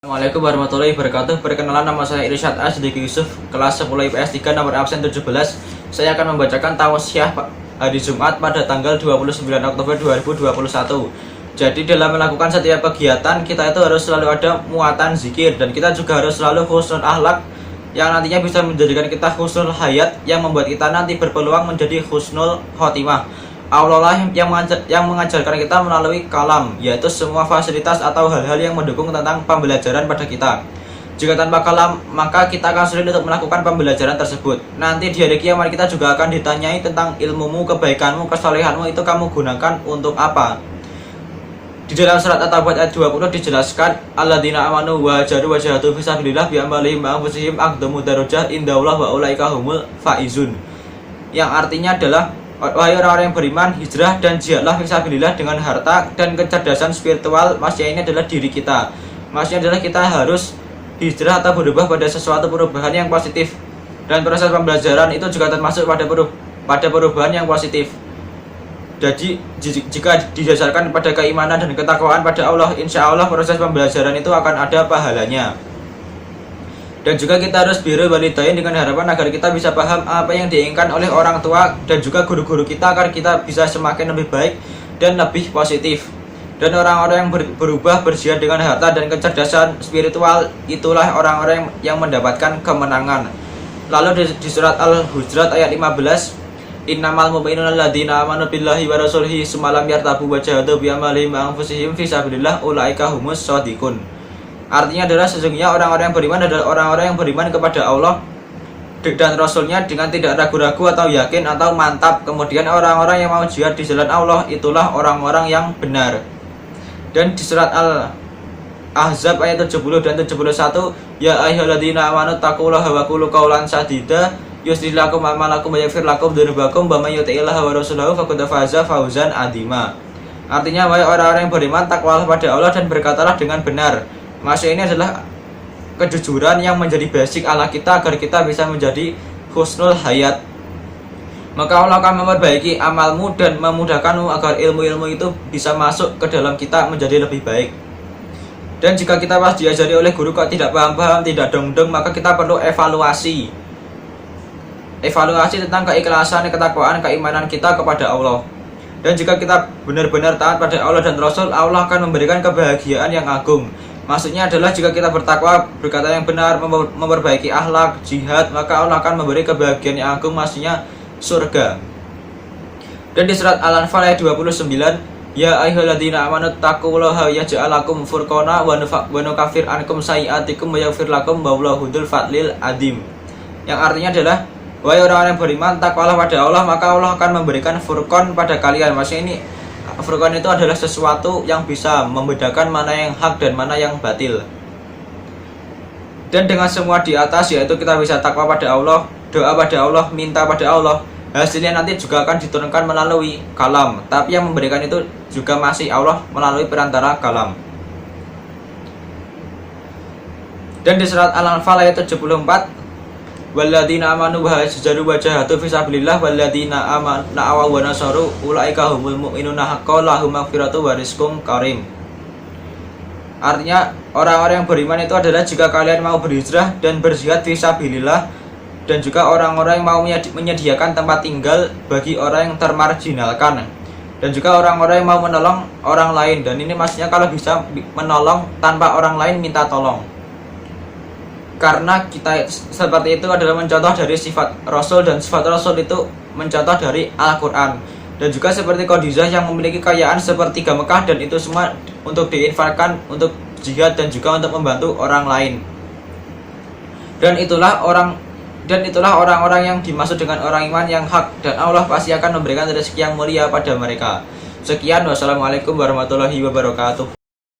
Assalamualaikum warahmatullahi wabarakatuh. Perkenalan, nama saya Irsyad A. Siddiqi Yusuf, kelas 10 IPS 3, nomor absen 17. Saya akan membacakan tausiah hari Jumat pada tanggal 29 Oktober 2021. Jadi dalam melakukan setiap kegiatan kita itu harus selalu ada muatan zikir, dan kita juga harus selalu husnul akhlak yang nantinya bisa menjadikan kita husnul hayat, yang membuat kita nanti berpeluang menjadi husnul khotimah. Allah lah yang mengajarkan kita melalui kalam, yaitu semua fasilitas atau hal-hal yang mendukung tentang pembelajaran pada kita. Jika tanpa kalam, maka kita akan sulit untuk melakukan pembelajaran tersebut. Nanti di hari kiamat kita juga akan ditanyai tentang ilmumu, kebaikanmu, kesalehanmu itu kamu gunakan untuk apa. Di dalam surat At-Taubah ayat 20 dijelaskan, alladzina amanu wa hajaru wa jahadu fi sabilillah bi amwalihim wa anfusihim aqdamu darajah indallah wa ulaika humul faizun. Yang artinya adalah, wahai orang-orang yang beriman, hijrah dan jihadlah fisabilillah dengan harta dan kecerdasan spiritual. Maksudnya ini adalah diri kita. Maksudnya adalah kita harus hijrah atau berubah pada sesuatu perubahan yang positif. Dan proses pembelajaran itu juga termasuk pada perubahan yang positif. Jadi jika didasarkan pada keimanan dan ketakwaan pada Allah, insya Allah proses pembelajaran itu akan ada pahalanya. Dan juga kita harus birrul walidain dengan harapan agar kita bisa paham apa yang diinginkan oleh orang tua dan juga guru-guru kita, agar kita bisa semakin lebih baik dan lebih positif. Dan orang-orang yang berubah, berjihad dengan harta dan kecerdasan spiritual, itulah orang-orang yang mendapatkan kemenangan. Lalu di surat Al-Hujurat ayat 15, innamal mu'minuna alladzina amanu billahi wa rasulihi sumalam yartabu wa jahadu bi amalihim wa anfusihim fi sabilillah ulaika humus shadiqun. Artinya adalah sesungguhnya orang-orang yang beriman adalah orang-orang yang beriman kepada Allah dan Rasulnya dengan tidak ragu-ragu atau yakin atau mantap. Kemudian orang-orang yang mau jihad di jalan Allah, itulah orang-orang yang benar. Dan di surat Al-Ahzab ayat 70 dan 71, ya ayyuhalladzina amanu taqullaha wa qulu qawlan sadida yuslih lakum a'malakum wa yaghfir lakum dzunubakum wa may yuti'illaha wa rasulahu faqad faza fawzan 'azima. Artinya, wahai orang-orang yang beriman, takwalah pada Allah dan berkatalah dengan benar. Maksud ini adalah kejujuran yang menjadi basic Allah kita agar kita bisa menjadi husnul hayat. Maka Allah akan memperbaiki amalmu dan memudahkanmu agar ilmu-ilmu itu bisa masuk ke dalam kita menjadi lebih baik. Dan jika kita pas diajari oleh guru kok tidak paham-paham, tidak dong-dong, maka kita perlu evaluasi tentang keikhlasan, ketakwaan, keimanan kita kepada Allah. Dan jika kita benar-benar taat pada Allah dan Rasul, Allah akan memberikan kebahagiaan yang agung. Maksudnya adalah jika kita bertakwa, berkata yang benar, memperbaiki akhlak, jihad, maka Allah akan memberi kebahagiaan yang agung, maksudnya surga. Dan di surat Al-Anfal ayat 29, ya ayyuhalladzina amanu taqullaha yaj'al lakum furqana wa nukaffir ankum sayi'atikum wa yaghfir lakum wallahu dzul fadlil adzim. Yang artinya adalah, wahai orang-orang yang beriman, takwalah pada Allah, maka Allah akan memberikan furqan pada kalian. Maksudnya ini, furqan itu adalah sesuatu yang bisa membedakan mana yang hak dan mana yang batil. Dan dengan semua di atas, yaitu kita bisa takwa pada Allah, doa pada Allah, minta pada Allah, hasilnya nanti juga akan diturunkan melalui kalam. Tapi yang memberikan itu juga masih Allah melalui perantara kalam. Dan di surat Al-Anfal ayat 74, walladzina amanu wa hajaru wa jahadu fi sabilillah walladzina amanu wa nasaru ulaika humul mu'minuna haqqan lahum maghfiratu wa rizqum karim. Artinya, orang-orang yang beriman itu adalah jika kalian mau berhijrah dan berjihad fi sabilillah, dan juga orang-orang yang mau menyediakan tempat tinggal bagi orang yang termarginalkan, dan juga orang-orang yang mau menolong orang lain. Dan ini maksudnya kalau bisa menolong tanpa orang lain minta tolong. Karena kita seperti itu adalah mencontoh dari sifat Rasul, dan sifat Rasul itu mencontoh dari Al-Quran. Dan juga seperti Khadijah yang memiliki kekayaan sepertiga Mekah, dan itu semua untuk diinfakkan untuk jihad dan juga untuk membantu orang lain. Dan itulah orang-orang yang dimaksud dengan orang iman yang hak, dan Allah pasti akan memberikan rezeki yang mulia pada mereka. Sekian, wassalamualaikum warahmatullahi wabarakatuh.